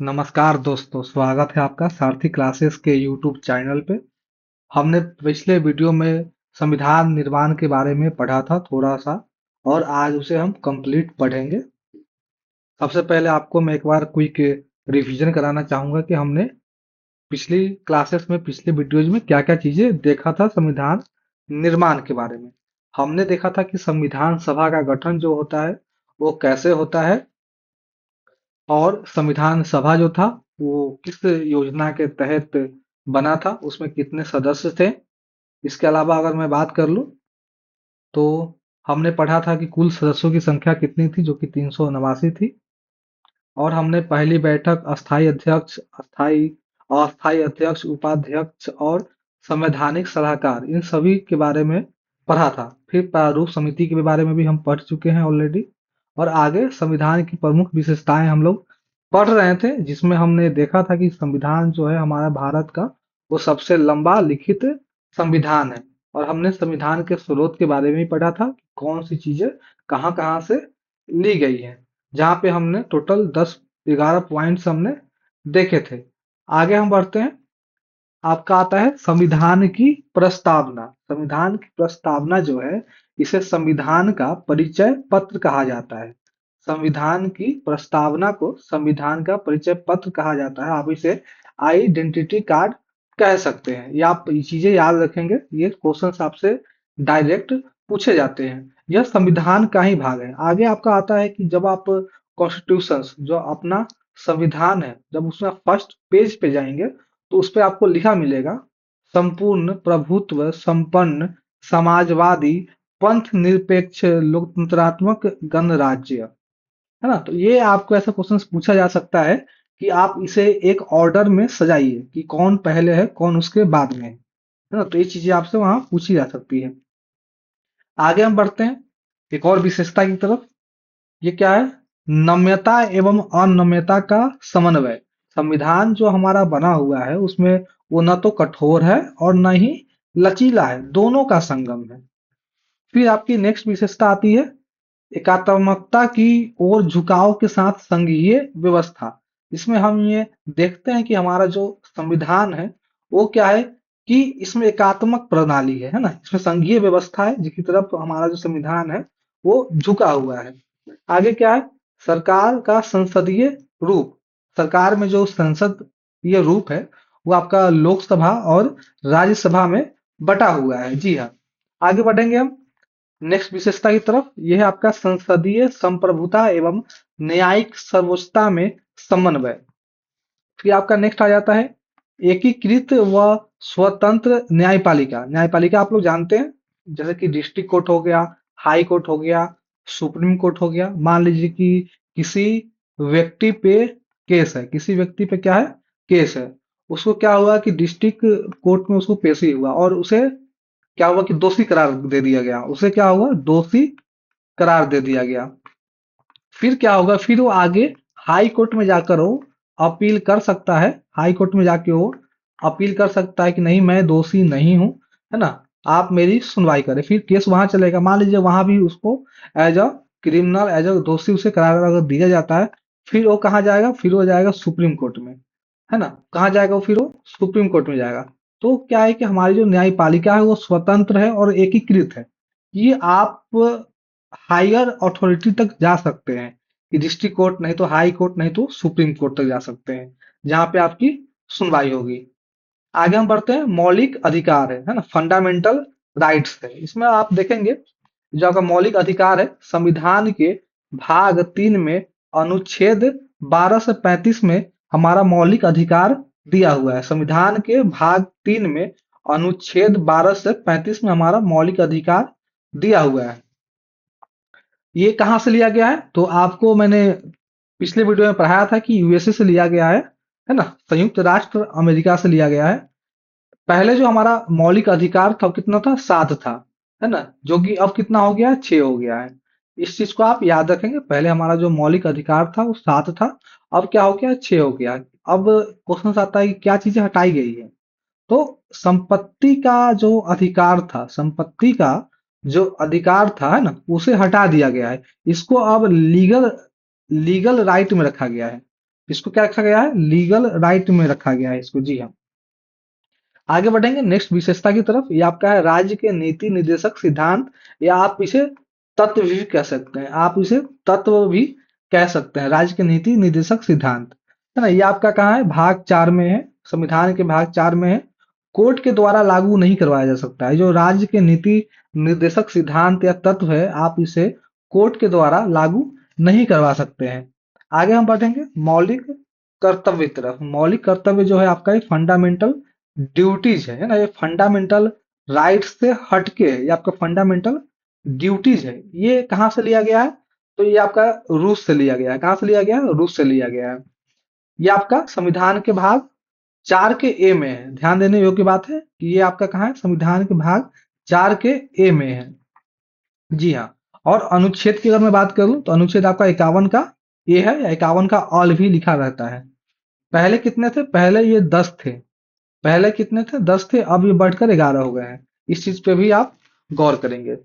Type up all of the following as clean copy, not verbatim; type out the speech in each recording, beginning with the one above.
नमस्कार दोस्तों, स्वागत है आपका सारथी क्लासेस के यूट्यूब चैनल पे। हमने पिछले वीडियो में संविधान निर्माण के बारे में पढ़ा था थोड़ा सा, और आज उसे हम कंप्लीट पढ़ेंगे। सबसे पहले आपको मैं एक बार क्विक रिवीजन कराना चाहूंगा कि हमने पिछली क्लासेस में, पिछले वीडियोज में क्या क्या चीजें देखा था संविधान निर्माण के बारे में। हमने देखा था कि संविधान सभा का गठन जो होता है वो कैसे होता है, और संविधान सभा जो था वो किस योजना के तहत बना था, उसमें कितने सदस्य थे। इसके अलावा अगर मैं बात कर लूं तो हमने पढ़ा था कि कुल सदस्यों की संख्या कितनी थी, जो कि 389 थी। और हमने पहली बैठक, अस्थायी अध्यक्ष, अस्थायी अध्यक्ष, उपाध्यक्ष और संवैधानिक सलाहकार, इन सभी के बारे में पढ़ा था। फिर प्रारूप समिति के बारे में भी हम पढ़ चुके हैं ऑलरेडी। और आगे संविधान की प्रमुख विशेषताएं हम लोग पढ़ रहे थे, जिसमें हमने देखा था कि संविधान जो है हमारा भारत का, वो सबसे लंबा लिखित संविधान है। और हमने संविधान के स्रोत के बारे में भी पढ़ा था, कौन सी चीजें कहाँ कहाँ से ली गई है, जहाँ पे हमने टोटल 10-11 पॉइंट्स हमने देखे थे। आगे हम बढ़ते हैं। आपका आता है संविधान की प्रस्तावना। संविधान की प्रस्तावना जो है, इसे संविधान का परिचय पत्र कहा जाता है। संविधान की प्रस्तावना को संविधान का परिचय पत्र कहा जाता है। आप इसे आइडेंटिटी कार्ड कह सकते हैं। ये आप ये चीजें याद रखेंगे, ये क्वेश्चन आपसे डायरेक्ट पूछे जाते हैं। यह संविधान का ही भाग है। आगे आपका आता है कि जब आप कॉन्स्टिट्यूशन, जो अपना संविधान है, जब उसमें फर्स्ट पेज पे जाएंगे तो उस पे आपको लिखा मिलेगा, संपूर्ण प्रभुत्व संपन्न समाजवादी पंथ निरपेक्ष लोकतंत्रात्मक गणराज्य। है ना। तो ये आपको ऐसा क्वेश्चन पूछा जा सकता है कि आप इसे एक ऑर्डर में सजाइए कि कौन पहले है कौन उसके बाद में है ना। तो ये चीजें आपसे वहां पूछी जा सकती है। आगे हम बढ़ते हैं एक और विशेषता की तरफ। ये क्या है? नम्यता एवं अनम्यता का समन्वय। संविधान जो हमारा बना हुआ है उसमें वो न तो कठोर है और न ही लचीला है, दोनों का संगम है। फिर आपकी नेक्स्ट विशेषता आती है एकात्मकता की ओर झुकाव के साथ संघीय व्यवस्था। इसमें हम ये देखते हैं कि हमारा जो संविधान है वो क्या है कि इसमें एकात्मक प्रणाली है ना। इसमें संघीय व्यवस्था है जिसकी तरफ हमारा जो संविधान है वो झुका हुआ है। आगे क्या है? सरकार का संसदीय रूप। सरकार में जो संसदीय रूप है वो आपका लोकसभा और राज्यसभा में बटा हुआ है। जी हाँ। आगे बढ़ेंगे हम नेक्स्ट विशेषता की तरफ। यह है आपका संसदीय संप्रभुता एवं न्यायिक सर्वोच्चता में समन्वय। फिर आपका नेक्स्ट आ जाता है एकीकृत व स्वतंत्र न्यायपालिका। न्यायपालिका आप लोग जानते हैं, जैसे कि डिस्ट्रिक्ट कोर्ट हो गया, हाई कोर्ट हो गया, सुप्रीम कोर्ट हो गया। मान लीजिए कि किसी व्यक्ति पे केस है, किसी व्यक्ति पे क्या है, केस है। उसको क्या हुआ कि डिस्ट्रिक्ट कोर्ट में उसको पेशी हुआ और उसे क्या हुआ कि दोषी करार दे दिया गया। उसे क्या हुआ? दोषी करार दे दिया गया। फिर क्या होगा? फिर वो आगे हाई कोर्ट में जाकर वो अपील कर सकता है। हाई कोर्ट में जाके वो अपील कर सकता है कि नहीं, मैं दोषी नहीं हूं, है ना, आप मेरी सुनवाई करें। फिर केस वहां चलेगा। मान लीजिए वहां भी उसको as a criminal, as a दोषी उसे करार अगर दिया जाता है, फिर वो कहाँ जाएगा? फिर वो जाएगा सुप्रीम कोर्ट में, है ना। कहाँ जाएगा वो? फिर वो सुप्रीम कोर्ट में जाएगा। तो क्या है कि हमारी जो न्यायपालिका है वो स्वतंत्र है और एकीकृत है। ये आप हायर अथॉरिटी तक जा सकते हैं कि डिस्ट्रिक्ट कोर्ट नहीं तो हाई कोर्ट नहीं तो सुप्रीम कोर्ट तक जा सकते हैं, जहां पे आपकी सुनवाई होगी। आगे हम बढ़ते हैं। मौलिक अधिकार है ना, फंडामेंटल राइट्स है। इसमें आप देखेंगे जो आपका मौलिक अधिकार है, संविधान के भाग 3 में अनुच्छेद 12 से 35 में हमारा मौलिक अधिकार दिया हुआ है। संविधान के भाग 3 में अनुच्छेद 12 से 35 में हमारा मौलिक अधिकार दिया हुआ है। ये कहाँ से लिया गया है? तो आपको मैंने पिछले वीडियो में पढ़ाया था कि यूएसए से लिया गया है ना, संयुक्त राष्ट्र अमेरिका से लिया गया है। पहले जो हमारा मौलिक अधिकार था वो कितना था? 7 था, है ना, जो कि अब कितना हो गया है? 6 हो गया है। इस चीज को आप याद रखेंगे। पहले हमारा जो मौलिक अधिकार था वो 7 था, अब क्या हो गया? 6 हो गया है। अब क्वेश्चन आता है कि क्या चीजें हटाई गई है। तो संपत्ति का जो अधिकार था, संपत्ति का जो अधिकार था, है ना, उसे हटा दिया गया है। इसको अब लीगल लीगल राइट में रखा गया है। इसको क्या रखा गया है, लीगल राइट में रखा गया है इसको। जी हाँ। आगे बढ़ेंगे नेक्स्ट विशेषता की तरफ। ये आपका है राज्य के नीति निर्देशक सिद्धांत, या आप इसे तत्व भी कह सकते हैं, आप इसे तत्व भी कह सकते हैं, राज्य के नीति निर्देशक सिद्धांत, है ना। ये आपका कहाँ है, भाग 4 में है, संविधान के भाग 4 में है। कोर्ट के द्वारा लागू नहीं करवाया जा सकता है। जो राज्य के नीति निर्देशक सिद्धांत या तत्व है, आप इसे कोर्ट के द्वारा लागू नहीं करवा सकते हैं। आगे हम बढ़ेंगे मौलिक कर्तव्य की तरफ। मौलिक कर्तव्य जो है आपका एक फंडामेंटल ड्यूटीज है ना। ये फंडामेंटल राइट्स से हटके है, ये आपका फंडामेंटल ड्यूटीज है। ये कहाँ से लिया गया है, तो ये आपका रूस से लिया गया है। कहाँ से लिया गया है, रूस से लिया गया है। ये आपका संविधान के भाग 4 के ए में है। ध्यान देने योग्य बात है कि ये आपका कहाँ है, संविधान के भाग 4 के ए में है। जी हाँ। और अनुच्छेद की अगर मैं बात करूं तो अनुच्छेद आपका 51 का ए है, या 51 का ऑल भी लिखा रहता है। पहले कितने थे, पहले ये 10 थे। पहले कितने थे, 10 थे, अब ये बढ़कर 11 हो गए हैं। इस चीज पे भी आप गौर करेंगे।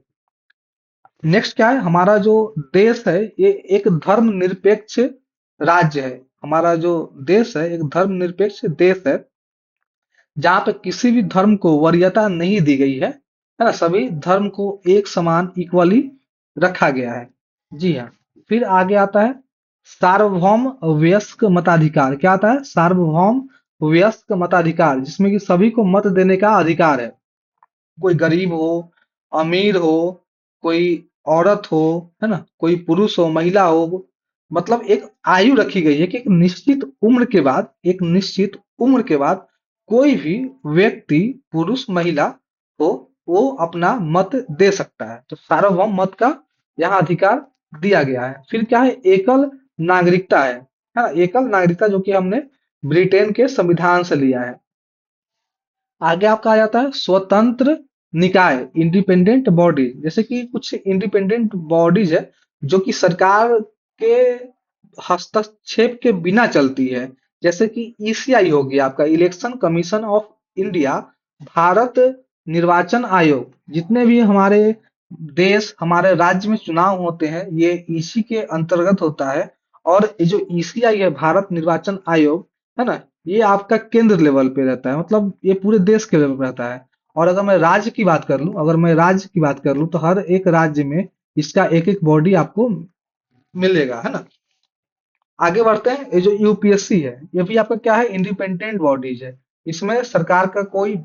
नेक्स्ट क्या है, हमारा जो देश है ये एक धर्मनिरपेक्ष राज्य है। हमारा जो देश है एक धर्मनिरपेक्ष देश है, जहां पे किसी भी धर्म को वरीयता नहीं दी गई है ना। सभी धर्म को एक समान इक्वली रखा गया है। जी हाँ। फिर आगे आता है सार्वभौम वयस्क मताधिकार। क्या आता है, सार्वभौम वयस्क मताधिकार, जिसमें कि सभी को मत देने का अधिकार है। कोई गरीब हो, अमीर हो, कोई औरत हो, है ना, कोई पुरुष हो, महिला हो, मतलब एक आयु रखी गई है कि एक निश्चित उम्र के बाद, एक निश्चित उम्र के बाद कोई भी व्यक्ति, पुरुष महिला हो, वो अपना मत दे सकता है। तो सार्वभौम मत का यहाँ अधिकार दिया गया है। फिर क्या है, एकल नागरिकता है ना। एकल नागरिकता जो कि हमने ब्रिटेन के संविधान से लिया है। आगे आपका आ जाता है स्वतंत्र निकाय, इंडिपेंडेंट बॉडी। जैसे कि कुछ इंडिपेंडेंट बॉडीज है जो कि सरकार के हस्तक्षेप के बिना चलती है। जैसे कि ईसीआई हो गया आपका, election commission of India, Bharat निर्वाचन आयोग। जितने भी हमारे देश, हमारे राज्य में चुनाव होते हैं, ये इसी के अंतर्गत होता है। और ये जो ईसीआई है, भारत निर्वाचन आयोग, है ना, ये आपका केंद्र लेवल पे रहता है, मतलब ये पूरे देश के लेवल पे रहता है। और अगर मैं राज्य की बात कर लूं, अगर मैं राज्य की बात कर लूं, तो हर एक राज्य में इसका एक एक बॉडी आपको मिलेगा, है ना। आगे बढ़ते हैं। ये जो यूपीएससी है, ये भी आपका क्या है, इंडिपेंडेंट बॉडीज है। इसमें सरकार का कोई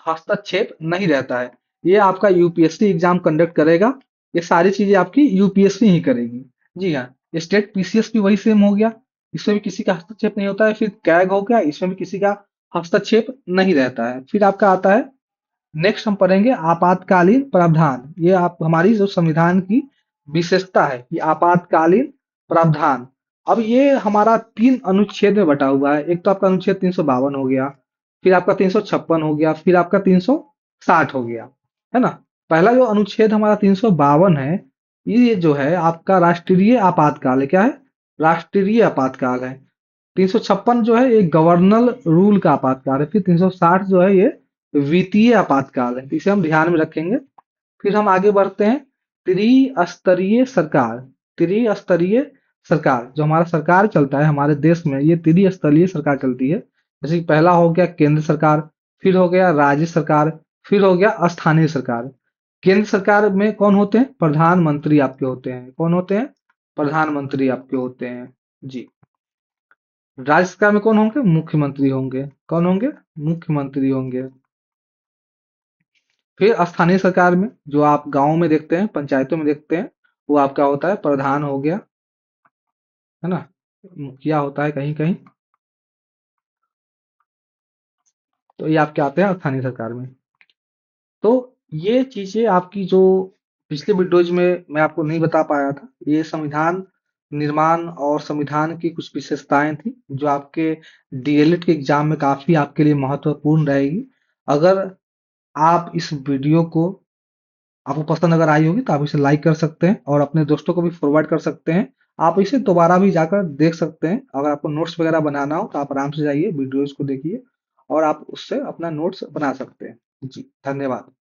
हस्तक्षेप नहीं रहता है। ये आपका यूपीएससी एग्जाम कंडक्ट करेगा। ये सारी चीजें आपकी यूपीएससी ही करेगी। जी हाँ। स्टेट पीसीएस भी वही सेम हो गया, इसमें भी किसी का हस्तक्षेप नहीं होता है। फिर कैग हो गया, इसमें भी किसी का हस्तक्षेप नहीं रहता है। फिर आपका आता है, नेक्स्ट हम पढ़ेंगे आपातकालीन प्रावधान। ये आप हमारी जो संविधान की विशेषता है, ये आपातकालीन प्रावधान। अब ये हमारा 3 अनुच्छेद में बटा हुआ है। एक तो आपका अनुच्छेद 352 हो गया, फिर आपका 356 हो गया, फिर आपका 360 हो गया, है ना। पहला जो अनुच्छेद हमारा 352 है, ये जो है आपका राष्ट्रीय आपातकाल है। क्या है, राष्ट्रीय आपातकाल है। 356 जो है ये गवर्नल रूल का आपातकाल है। फिर 360 जो है ये वित्तीय आपातकाल है। इसे हम ध्यान में रखेंगे। फिर हम आगे बढ़ते हैं, त्रिस्तरीय सरकार। त्रिस्तरीय सरकार, जो हमारा सरकार चलता है हमारे देश में, ये त्रिस्तरीय सरकार चलती है। जैसे कि पहला हो गया केंद्र सरकार, फिर हो गया राज्य सरकार, फिर हो गया स्थानीय सरकार। केंद्र सरकार में कौन होते हैं, प्रधानमंत्री आपके होते हैं। कौन होते हैं, प्रधानमंत्री आपके होते हैं। जी। राज्य सरकार में कौन होंगे, मुख्यमंत्री होंगे। कौन होंगे, मुख्यमंत्री होंगे। फिर स्थानीय सरकार में, जो आप गांव में देखते हैं, पंचायतों में देखते हैं, वो आपका होता है प्रधान हो गया, है ना, मुखिया होता है कहीं कहीं। तो ये आपके आते हैं स्थानीय सरकार में। तो ये चीजें आपकी जो पिछले वीडियोज में मैं आपको नहीं बता पाया था, ये संविधान निर्माण और संविधान की कुछ विशेषताएं थी जो आपके डीएलएड के एग्जाम में काफी आपके लिए महत्वपूर्ण रहेगी। अगर आप इस वीडियो को, आपको पसंद अगर आई होगी तो आप इसे लाइक कर सकते हैं और अपने दोस्तों को भी फॉरवर्ड कर सकते हैं। आप इसे दोबारा भी जाकर देख सकते हैं। अगर आपको नोट्स वगैरह बनाना हो तो आप आराम से जाइए, वीडियोज को देखिए और आप उससे अपना नोट्स बना सकते हैं। जी धन्यवाद।